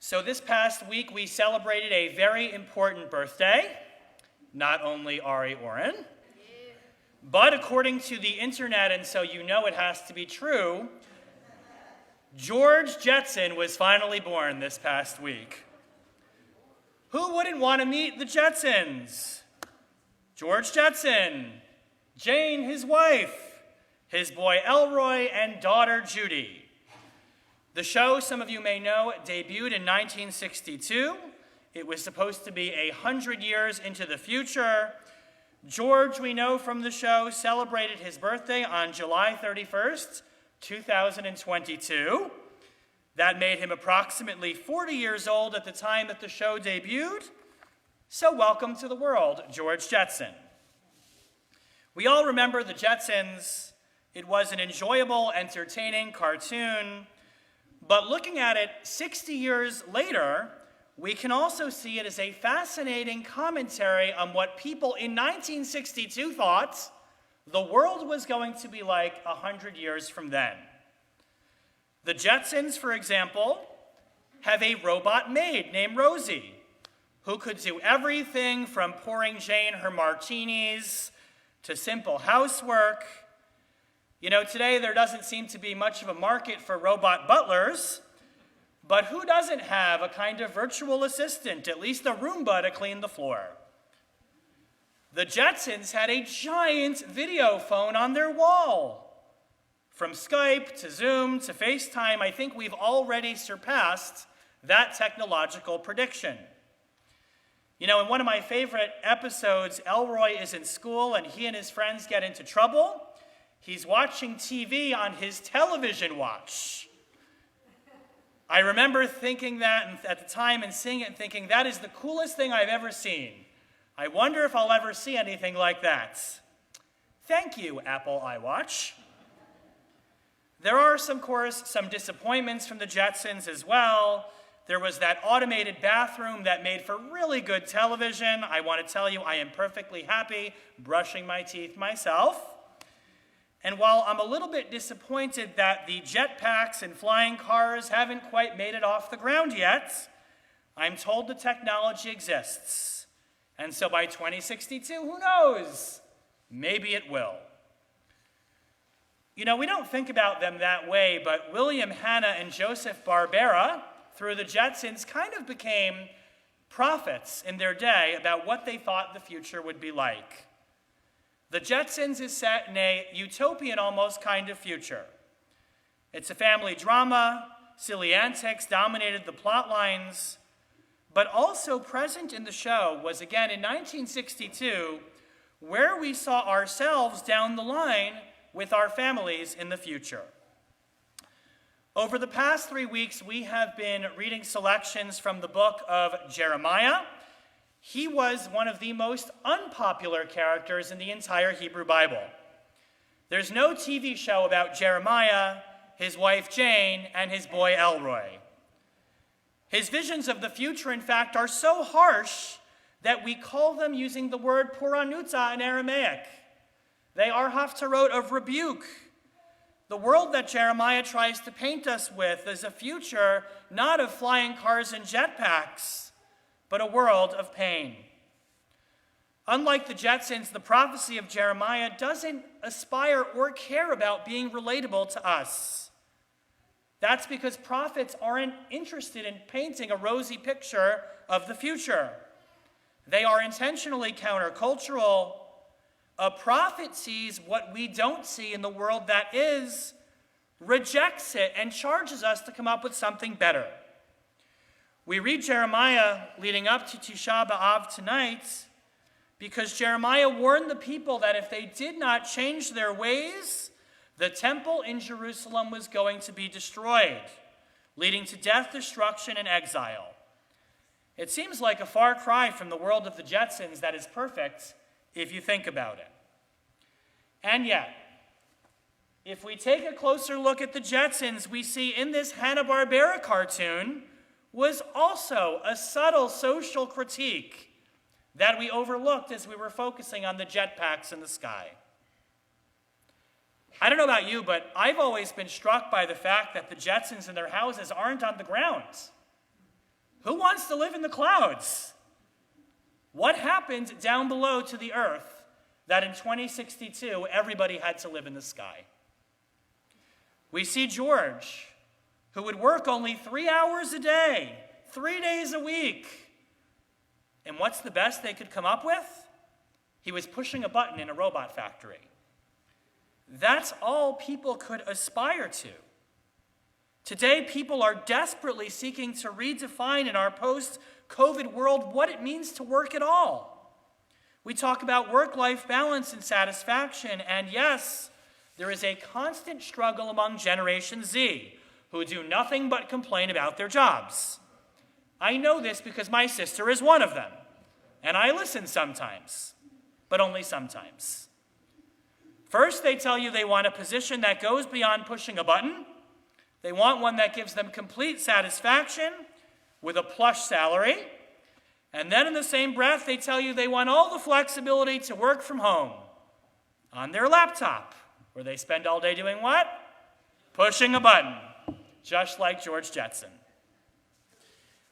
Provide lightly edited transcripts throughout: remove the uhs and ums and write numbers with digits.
So this past week, we celebrated a very important birthday. Not only Ari Oren, but according to the internet, and so you know it has to be true, George Jetson was finally born this past week. Who wouldn't want to meet the Jetsons? George Jetson, Jane, his wife, his boy Elroy, and daughter Judy. The show, some of you may know, debuted in 1962. It was supposed to be 100 years into the future. George, we know from the show, celebrated his birthday on July 31st, 2022. That made him approximately 40 years old at the time that the show debuted. So welcome to the world, George Jetson. We all remember the Jetsons. It was an enjoyable, entertaining cartoon. But looking at it 60 years later, we can also see it as a fascinating commentary on what people in 1962 thought the world was going to be like 100 years from then. The Jetsons, for example, have a robot maid named Rosie, who could do everything from pouring Jane her martinis to simple housework. You know, today there doesn't seem to be much of a market for robot butlers, but who doesn't have a kind of virtual assistant, at least a Roomba to clean the floor? The Jetsons had a giant video phone on their wall. From Skype to Zoom to FaceTime, I think we've already surpassed that technological prediction. You know, in one of my favorite episodes, Elroy is in school and he and his friends get into trouble. He's watching TV on his television watch. I remember thinking that at the time and seeing it and thinking, that is the coolest thing I've ever seen. I wonder if I'll ever see anything like that. Thank you, Apple iWatch. There are, of course, some disappointments from the Jetsons as well. There was that automated bathroom that made for really good television. I want to tell you, I am perfectly happy brushing my teeth myself. And while I'm a little bit disappointed that the jetpacks and flying cars haven't quite made it off the ground yet, I'm told the technology exists. And so by 2062, who knows? Maybe it will. You know, we don't think about them that way, but William Hanna and Joseph Barbera, through the Jetsons, kind of became prophets in their day about what they thought the future would be like. The Jetsons is set in a utopian almost kind of future. It's a family drama, silly antics dominated the plot lines, but also present in the show was again in 1962, where we saw ourselves down the line with our families in the future. Over the past 3 weeks, we have been reading selections from the book of Jeremiah. He was one of the most unpopular characters in the entire Hebrew Bible. There's no TV show about Jeremiah, his wife Jane, and his boy Elroy. His visions of the future, in fact, are so harsh that we call them using the word puranuta in Aramaic. They are haftarot of rebuke. The world that Jeremiah tries to paint us with is a future not of flying cars and jetpacks, but a world of pain. Unlike the Jetsons, the prophecy of Jeremiah doesn't aspire or care about being relatable to us. That's because prophets aren't interested in painting a rosy picture of the future. They are intentionally countercultural. A prophet sees what we don't see in the world that is, rejects it, and charges us to come up with something better. We read Jeremiah leading up to Tisha B'Av tonight because Jeremiah warned the people that if they did not change their ways, the temple in Jerusalem was going to be destroyed, leading to death, destruction, and exile. It seems like a far cry from the world of the Jetsons that is perfect if you think about it. And yet, if we take a closer look at the Jetsons, we see in this Hanna-Barbera cartoon was also a subtle social critique that we overlooked as we were focusing on the jetpacks in the sky. I don't know about you, but I've always been struck by the fact that the Jetsons in their houses aren't on the ground. Who wants to live in the clouds? What happened down below to the earth that in 2062 everybody had to live in the sky? We see George, who would work only 3 hours a day, 3 days a week. And what's the best they could come up with? He was pushing a button in a robot factory. That's all people could aspire to. Today, people are desperately seeking to redefine in our post-COVID world what it means to work at all. We talk about work-life balance and satisfaction, and yes, there is a constant struggle among Generation Z, who do nothing but complain about their jobs. I know this because my sister is one of them, and I listen sometimes, but only sometimes. First, they tell you they want a position that goes beyond pushing a button. They want one that gives them complete satisfaction with a plush salary. And then in the same breath, they tell you they want all the flexibility to work from home on their laptop, where they spend all day doing what? Pushing a button, just like George Jetson.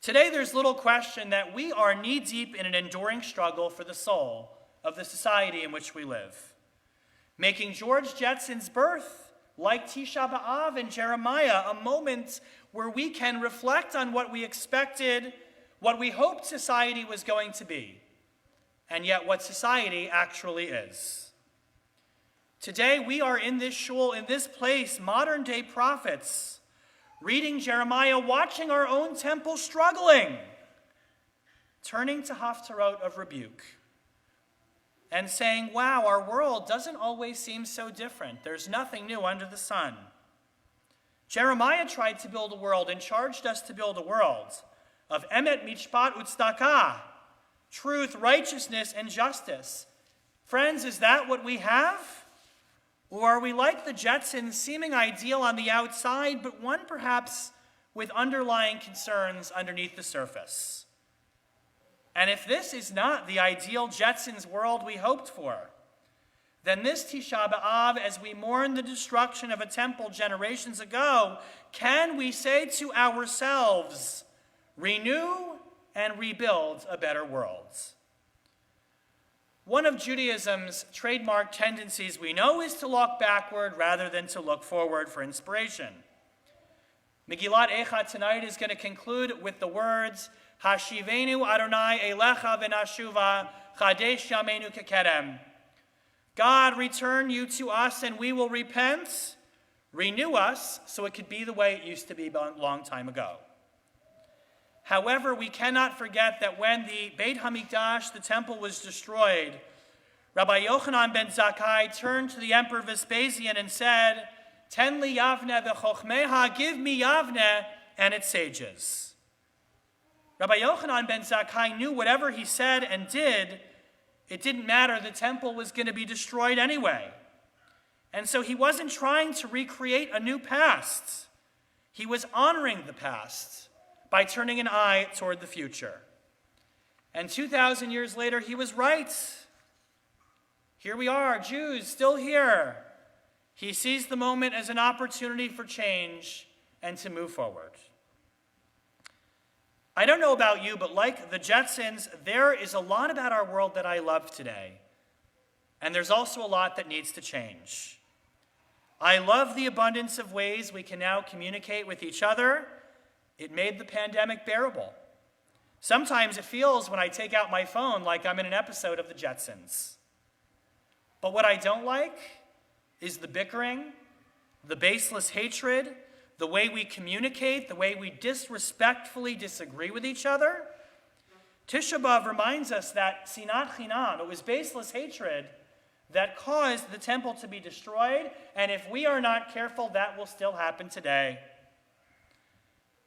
Today, there's little question that we are knee-deep in an enduring struggle for the soul of the society in which we live, making George Jetson's birth, like Tisha B'Av and Jeremiah, a moment where we can reflect on what we expected, what we hoped society was going to be, and yet what society actually is. Today, we are in this shul, in this place, modern-day prophets, reading Jeremiah, watching our own temple struggling, turning to Haftarot of rebuke, and saying, wow, our world doesn't always seem so different. There's nothing new under the sun. Jeremiah tried to build a world and charged us to build a world of emet, mishpat, utzedakah, truth, righteousness, and justice. Friends, is that what we have? Or are we like the Jetsons, seeming ideal on the outside, but one perhaps with underlying concerns underneath the surface? And if this is not the ideal Jetsons world we hoped for, then this Tisha B'Av, as we mourn the destruction of a temple generations ago, can we say to ourselves, renew and rebuild a better world? One of Judaism's trademark tendencies we know is to look backward rather than to look forward for inspiration. Megillat Eicha tonight is going to conclude with the words, Hashivenu Adonai Elecha v'nashuva Chadesh Yameinu kekerem. God, return you to us and we will repent. Renew us so it could be the way it used to be a long time ago. However, we cannot forget that when the Beit HaMikdash, the temple, was destroyed, Rabbi Yochanan ben Zakkai turned to the Emperor Vespasian and said, Ten li Yavne v'chochmeha, give me Yavne and its sages. Rabbi Yochanan ben Zakkai knew whatever he said and did, it didn't matter. The temple was going to be destroyed anyway. And so he wasn't trying to recreate a new past. He was honoring the past by turning an eye toward the future. And 2,000 years later, he was right. Here we are, Jews, still here. He sees the moment as an opportunity for change and to move forward. I don't know about you, but like the Jetsons, there is a lot about our world that I love today. And there's also a lot that needs to change. I love the abundance of ways we can now communicate with each other. It made the pandemic bearable. Sometimes it feels when I take out my phone like I'm in an episode of the Jetsons. But what I don't like is the bickering, the baseless hatred, the way we communicate, the way we disrespectfully disagree with each other. Tisha B'Av reminds us that sinat chinam, it was baseless hatred that caused the temple to be destroyed, and if we are not careful, that will still happen today.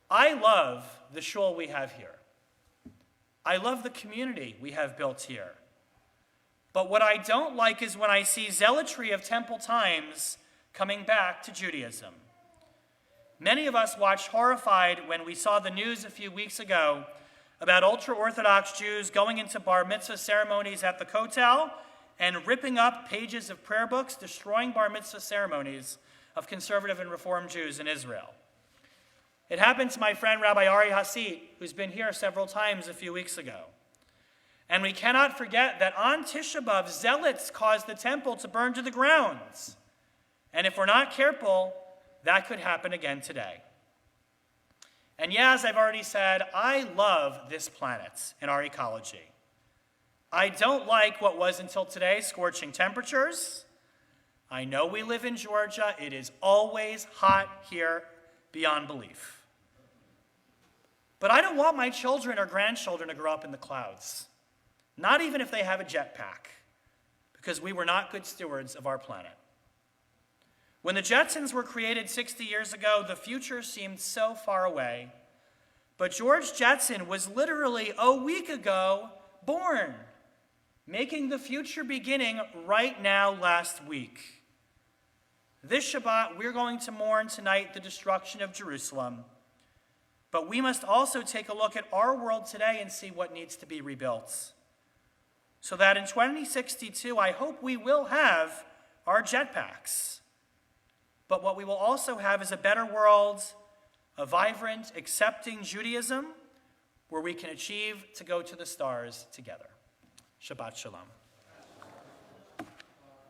I love the shul we have here. I love the community we have built here. But what I don't like is when I see zealotry of temple times coming back to Judaism. Many of us watched horrified when we saw the news a few weeks ago about ultra-Orthodox Jews going into bar mitzvah ceremonies at the Kotel and ripping up pages of prayer books, destroying bar mitzvah ceremonies of conservative and Reform Jews in Israel. It happened to my friend Rabbi Ari Hasid, who's been here several times a few weeks ago. And we cannot forget that on Tisha B'Av, zealots caused the temple to burn to the ground. And if we're not careful, that could happen again today. And yeah, as I've already said, I love this planet and our ecology. I don't like what was until today scorching temperatures. I know we live in Georgia. It is always hot here beyond belief. But I don't want my children or grandchildren to grow up in the clouds, not even if they have a jetpack, because we were not good stewards of our planet. When the Jetsons were created 60 years ago, the future seemed so far away. But George Jetson was literally a week ago born, making the future beginning right now last week. This Shabbat, we're going to mourn tonight the destruction of Jerusalem. But we must also take a look at our world today and see what needs to be rebuilt. So that in 2062, I hope we will have our jetpacks. But what we will also have is a better world, a vibrant, accepting Judaism, where we can achieve to go to the stars together. Shabbat Shalom.